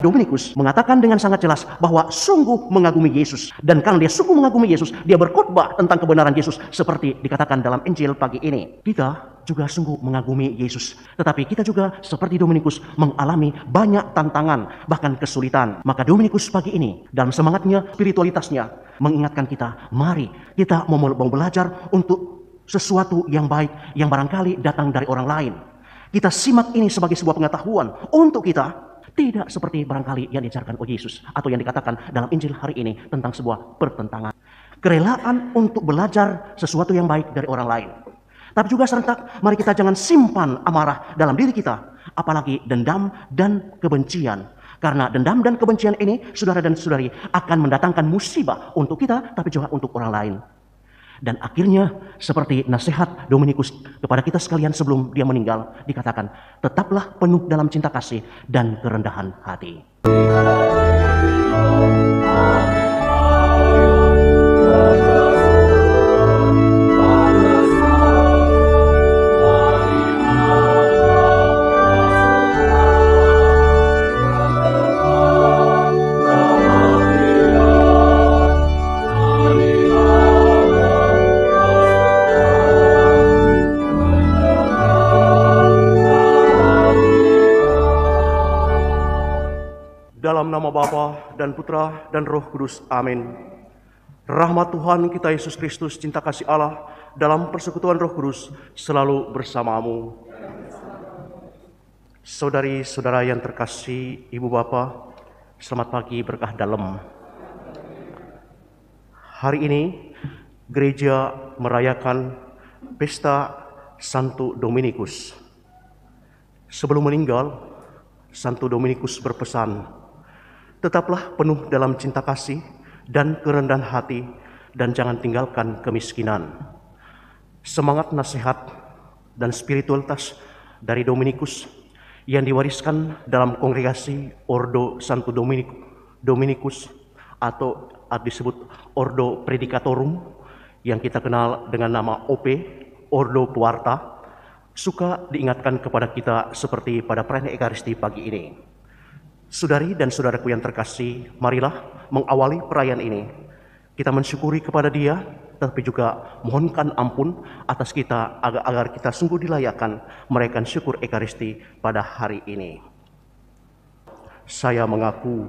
Dominikus mengatakan dengan sangat jelas bahwa sungguh mengagumi Yesus. Dan karena dia sungguh mengagumi Yesus, dia berkhotbah tentang kebenaran Yesus seperti dikatakan dalam Injil pagi ini. Kita juga sungguh mengagumi Yesus. Tetapi kita juga seperti Dominikus mengalami banyak tantangan, bahkan kesulitan. Maka Dominikus pagi ini dalam semangatnya, spiritualitasnya, mengingatkan kita, mari kita mau belajar untuk sesuatu yang baik yang barangkali datang dari orang lain. Kita simak ini sebagai sebuah pengetahuan untuk kita. Tidak seperti barangkali yang diajarkan oleh Yesus atau yang dikatakan dalam Injil hari ini tentang sebuah pertentangan. Kerelaan untuk belajar sesuatu yang baik dari orang lain. Tapi juga serentak, mari kita jangan simpan amarah dalam diri kita. Apalagi dendam dan kebencian. Karena dendam dan kebencian ini, saudara dan saudari, akan mendatangkan musibah untuk kita, tapi juga untuk orang lain. Dan akhirnya seperti nasihat Dominikus kepada kita sekalian sebelum dia meninggal, dikatakan, tetaplah penuh dalam cinta kasih dan kerendahan hati. Dalam nama Bapa dan Putra dan Roh Kudus. Amin. Rahmat Tuhan kita Yesus Kristus, cinta kasih Allah dalam persekutuan Roh Kudus selalu bersamamu. Saudari-saudara yang terkasih, Ibu Bapa, selamat pagi berkah dalam. Hari ini gereja merayakan pesta Santo Dominikus. Sebelum meninggal, Santo Dominikus berpesan, tetaplah penuh dalam cinta kasih dan kerendahan hati dan jangan tinggalkan kemiskinan. Semangat nasihat dan spiritualitas dari Dominikus yang diwariskan dalam kongregasi Ordo Santo Dominikus atau disebut Ordo Predicatorum yang kita kenal dengan nama OP, Ordo Puarta, suka diingatkan kepada kita seperti pada perayaan Ekaristi pagi ini. Saudari dan saudaraku yang terkasih, marilah mengawali perayaan ini. Kita mensyukuri kepada Dia, tapi juga mohonkan ampun atas kita agar kita sungguh dilayakkan merayakan syukur Ekaristi pada hari ini. Saya mengaku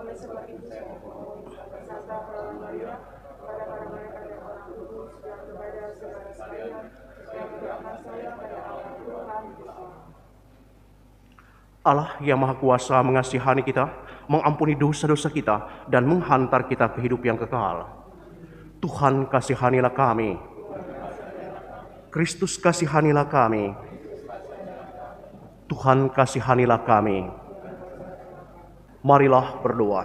oleh sebab itu saya memohon beserta Tuhan Maria kepada para malaikat dan orang kudus dan kepada saudara sekalian yang mendoakan saya pada Allah Tuhan Yesus. Allah yang Maha Kuasa mengasihani kita, mengampuni dosa-dosa kita, dan menghantar kita ke hidup yang kekal. Tuhan kasihanilah kami. Kristus kasihanilah kami. Tuhan kasihanilah kami. Marilah berdoa.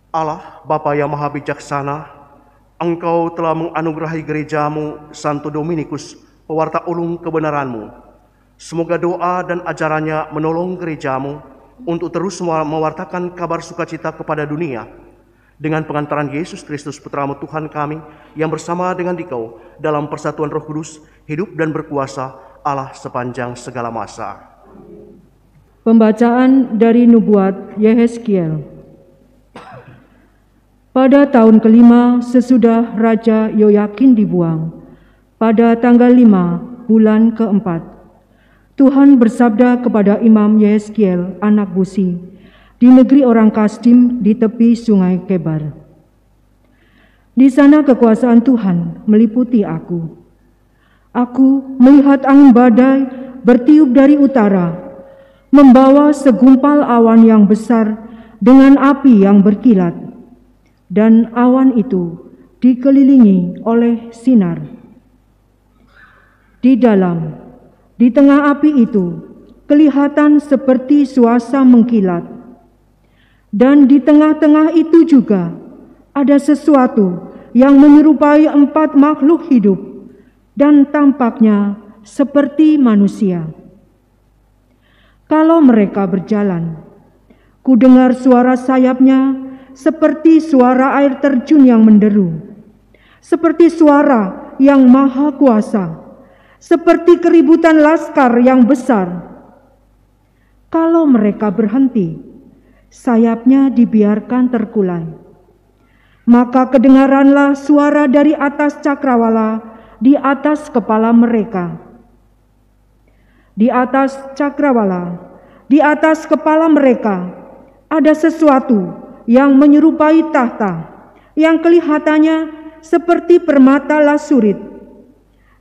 Allah, Bapa yang Maha Bijaksana, Engkau telah menganugerahi gerejamu, Santo Dominikus, pewarta ulung kebenaranmu. Semoga doa dan ajarannya menolong gerejamu untuk terus mewartakan kabar sukacita kepada dunia. Dengan pengantaran Yesus Kristus, Putramu Tuhan kami, yang bersama dengan Dikau dalam persatuan Roh Kudus, hidup dan berkuasa Allah sepanjang segala masa. Pembacaan dari Nubuat Yehezkiel. Pada tahun kelima sesudah Raja Yoyakin dibuang, pada tanggal 5 bulan keempat, Tuhan bersabda kepada Imam Yehezkiel anak Buzi di negeri orang Kasdim di tepi sungai Kebar. Di sana kekuasaan Tuhan meliputi aku. Aku melihat angin badai bertiup dari utara, membawa segumpal awan yang besar dengan api yang berkilat, dan awan itu dikelilingi oleh sinar. Di tengah api itu kelihatan seperti suasa mengkilat, dan di tengah-tengah itu juga ada sesuatu yang menyerupai 4 makhluk hidup dan tampaknya seperti manusia. Kalau mereka berjalan, Ku dengar suara sayapnya seperti suara air terjun yang menderu, seperti suara yang maha kuasa, seperti keributan laskar yang besar. Kalau mereka berhenti, sayapnya dibiarkan terkulai. Maka kedengaranlah suara dari atas cakrawala di atas kepala mereka. Di atas cakrawala, di atas kepala mereka, ada sesuatu yang menyerupai tahta, yang kelihatannya seperti permata lasurit.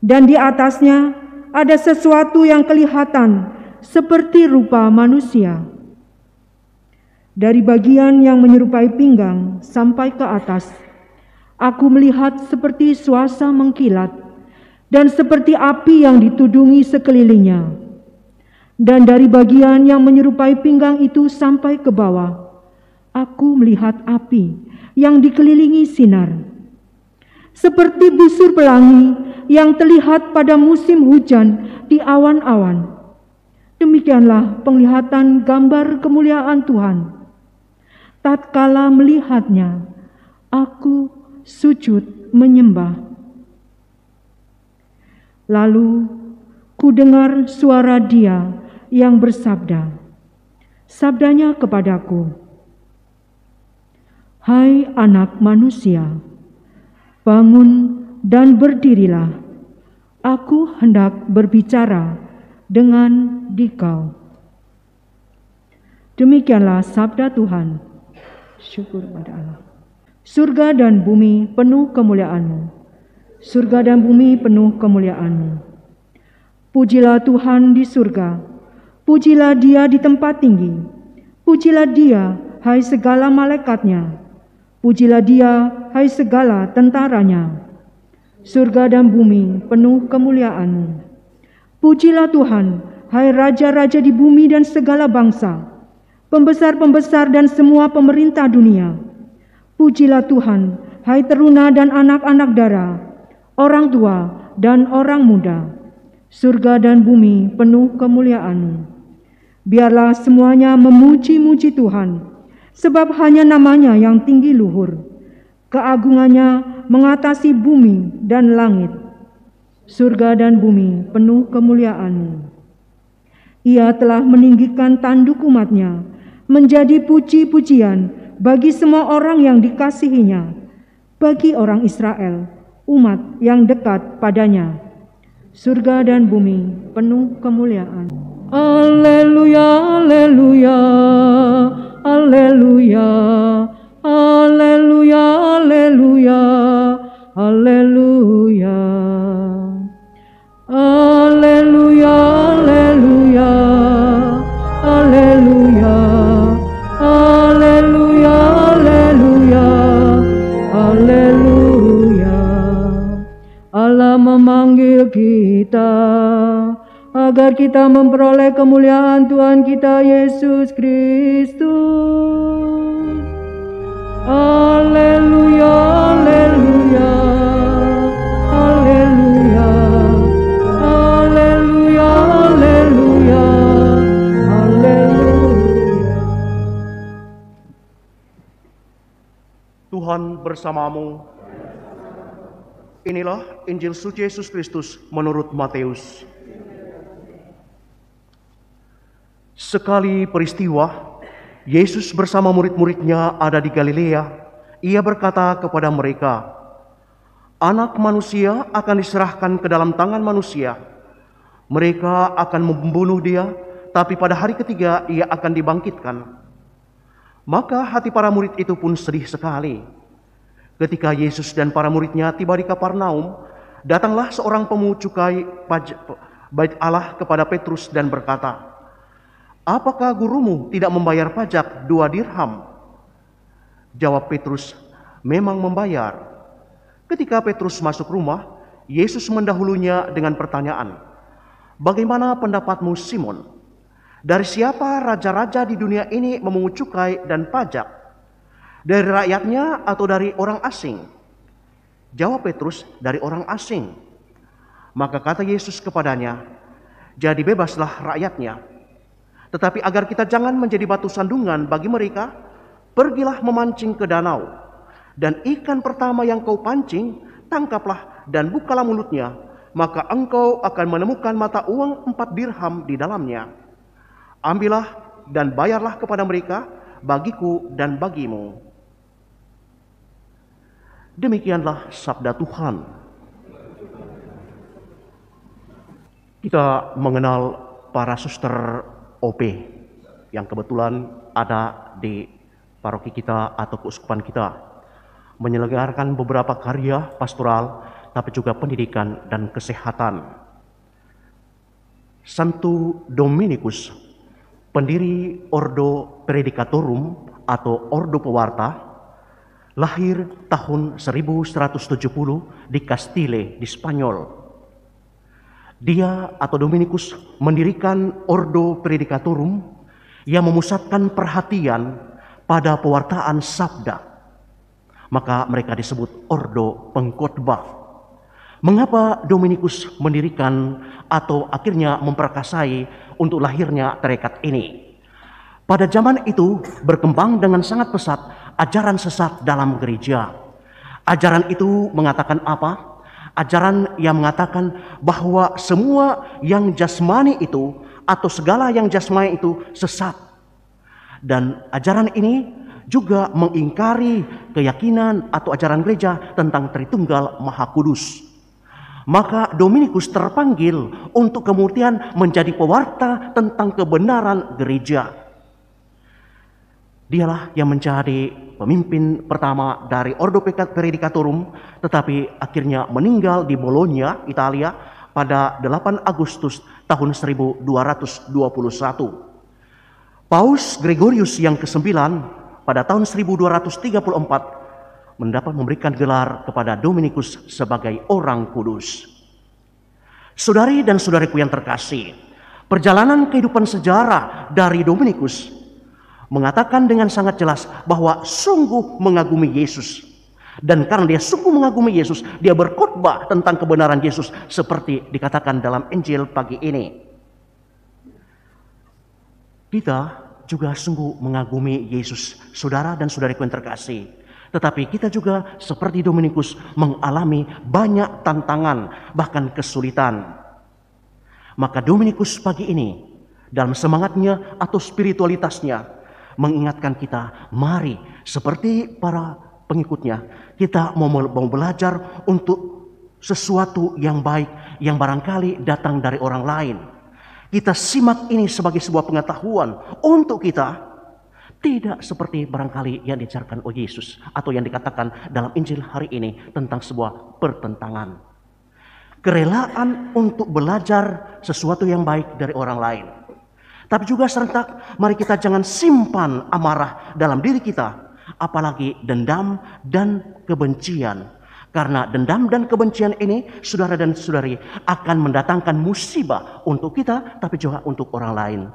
Dan di atasnya ada sesuatu yang kelihatan seperti rupa manusia. Dari bagian yang menyerupai pinggang sampai ke atas, aku melihat seperti suasa mengkilat dan seperti api yang ditudungi sekelilingnya. Dan dari bagian yang menyerupai pinggang itu sampai ke bawah, aku melihat api yang dikelilingi sinar. Seperti busur pelangi yang terlihat pada musim hujan di awan-awan. Demikianlah penglihatan gambar kemuliaan Tuhan. Tatkala melihatnya, aku sujud menyembah. Lalu ku dengar suara Dia yang bersabda. Sabdanya kepadaku, "Hai anak manusia, bangun dan berdirilah. Aku hendak berbicara dengan dikau." Demikianlah sabda Tuhan. Syukur pada Allah. Surga dan bumi penuh kemuliaan-Mu. Surga dan bumi penuh kemuliaan-Mu. Pujilah Tuhan di surga. Pujilah Dia di tempat tinggi. Pujilah Dia, hai segala malaikatnya. Pujilah Dia, hai segala tentaranya. Surga dan bumi penuh kemuliaan-Mu. Pujilah Tuhan, hai raja-raja di bumi dan segala bangsa, pembesar-pembesar dan semua pemerintah dunia. Pujilah Tuhan, hai teruna dan anak-anak dara, orang tua dan orang muda. Surga dan bumi penuh kemuliaan-Mu. Biarlah semuanya memuji-muji Tuhan, sebab hanya namanya yang tinggi luhur. Keagungannya mengatasi bumi dan langit. Surga dan bumi penuh kemuliaan-Mu. Ia telah meninggikan tanduk umat-Nya, menjadi puji-pujian bagi semua orang yang dikasihinya, bagi orang Israel, umat yang dekat padanya. Surga dan bumi penuh kemuliaan. Haleluya, haleluya, haleluya, haleluya, haleluya, haleluya. Haleluya, haleluya, haleluya, haleluya, haleluya, haleluya. Allah memanggil kita agar kita memperoleh kemuliaan Tuhan kita Yesus Kristus. Haleluya, haleluya, haleluya, haleluya, haleluya, haleluya. Tuhan bersamamu. Inilah Injil suci Yesus Kristus menurut Matius. Sekali peristiwa, Yesus bersama murid-muridnya ada di Galilea. Ia berkata kepada mereka, "Anak manusia akan diserahkan ke dalam tangan manusia. Mereka akan membunuh Dia, tapi pada hari ketiga Ia akan dibangkitkan." Maka hati para murid itu pun sedih sekali. Ketika Yesus dan para muridnya tiba di Kapernaum, datanglah seorang pemungut cukai Bait Allah kepada Petrus dan berkata, "Apakah gurumu tidak membayar pajak 2 dirham?" Jawab Petrus, "Memang membayar." Ketika Petrus masuk rumah, Yesus mendahulunya dengan pertanyaan, "Bagaimana pendapatmu, Simon? Dari siapa raja-raja di dunia ini memungut cukai dan pajak? Dari rakyatnya atau dari orang asing?" Jawab Petrus, "Dari orang asing." Maka kata Yesus kepadanya, "Jadi bebaslah rakyatnya." Tetapi agar kita jangan menjadi batu sandungan bagi mereka, pergilah memancing ke danau. Dan ikan pertama yang kau pancing, tangkaplah dan bukalah mulutnya, maka engkau akan menemukan mata uang 4 dirham di dalamnya. Ambillah dan bayarlah kepada mereka, bagiku dan bagimu. Demikianlah sabda Tuhan. Kita mengenal para suster OP yang kebetulan ada di paroki kita atau keuskupan kita, menyelenggarakan beberapa karya pastoral, tapi juga pendidikan dan kesehatan. Santo Dominikus, pendiri Ordo Predicatorum atau Ordo Pewarta, lahir tahun 1170 di Castile di Spanyol. Dia atau Dominikus mendirikan Ordo Predicatorum yang memusatkan perhatian pada pewartaan sabda. Maka mereka disebut Ordo Pengkhotbah. Mengapa Dominikus mendirikan atau akhirnya memperkasai untuk lahirnya tarekat ini? Pada zaman itu berkembang dengan sangat pesat ajaran sesat dalam gereja. Ajaran itu mengatakan apa? Ajaran yang mengatakan bahwa semua yang jasmani itu atau segala yang jasmani itu sesat. Dan ajaran ini juga mengingkari keyakinan atau ajaran gereja tentang Tritunggal Maha Kudus. Maka Dominikus terpanggil untuk kemudian menjadi pewarta tentang kebenaran gereja. Dialah yang menjadi pemimpin pertama dari Ordo Predicatorum, tetapi akhirnya meninggal di Bologna, Italia pada 8 Agustus tahun 1221. Paus Gregorius yang ke-9 pada tahun 1234 mendapat memberikan gelar kepada Dominikus sebagai orang kudus. Saudari dan saudariku yang terkasih, perjalanan kehidupan sejarah dari Dominikus mengatakan dengan sangat jelas bahwa sungguh mengagumi Yesus. Dan karena dia sungguh mengagumi Yesus, dia berkhotbah tentang kebenaran Yesus seperti dikatakan dalam Injil pagi ini. Kita juga sungguh mengagumi Yesus, saudara dan saudariku yang terkasih. Tetapi kita juga seperti Dominikus mengalami banyak tantangan, bahkan kesulitan. Maka Dominikus pagi ini dalam semangatnya atau spiritualitasnya mengingatkan kita, mari seperti para pengikutnya, kita mau belajar untuk sesuatu yang baik yang barangkali datang dari orang lain. Kita simak ini sebagai sebuah pengetahuan untuk kita, tidak seperti barangkali yang diajarkan oleh Yesus atau yang dikatakan dalam Injil hari ini tentang sebuah pertentangan. Kerelaan untuk belajar sesuatu yang baik dari orang lain. Tapi juga serentak, mari kita jangan simpan amarah dalam diri kita, apalagi dendam dan kebencian. Karena dendam dan kebencian ini, saudara dan saudari, akan mendatangkan musibah untuk kita, tapi juga untuk orang lain.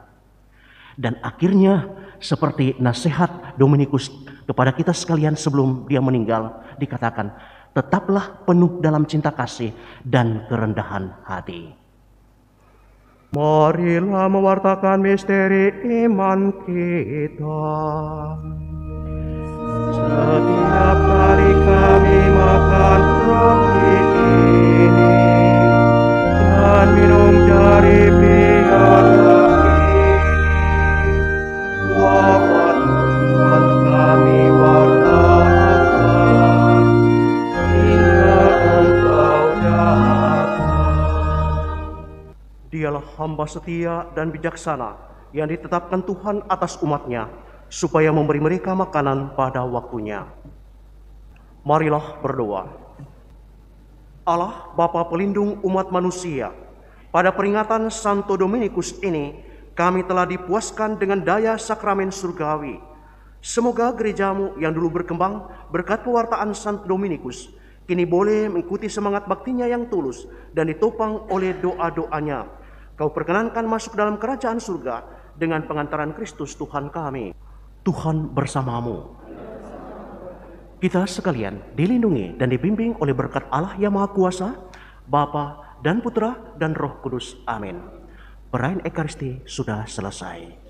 Dan akhirnya, seperti nasihat Dominikus kepada kita sekalian sebelum dia meninggal, dikatakan, tetaplah penuh dalam cinta kasih dan kerendahan hati. Marilah mewartakan misteri iman kita. Setiap kali kami makan roti ini dan minum dari piala ini, wafat Tuhan kami wartakan hingga Engkau datang. Dialah hamba setia dan bijaksana yang ditetapkan Tuhan atas umatnya, supaya memberi mereka makanan pada waktunya. Marilah berdoa. Allah Bapa pelindung umat manusia, pada peringatan Santo Dominikus ini, kami telah dipuaskan dengan daya sakramen surgawi. Semoga gerejamu yang dulu berkembang berkat pewartaan Santo Dominikus, kini boleh mengikuti semangat baktinya yang tulus dan ditopang oleh doa-doanya. Kau perkenankan masuk dalam kerajaan surga dengan pengantaran Kristus Tuhan kami. Tuhan bersamamu. Kita sekalian dilindungi dan dibimbing oleh berkat Allah yang Maha Kuasa, Bapa dan Putra dan Roh Kudus. Amin. Perayaan Ekaristi sudah selesai.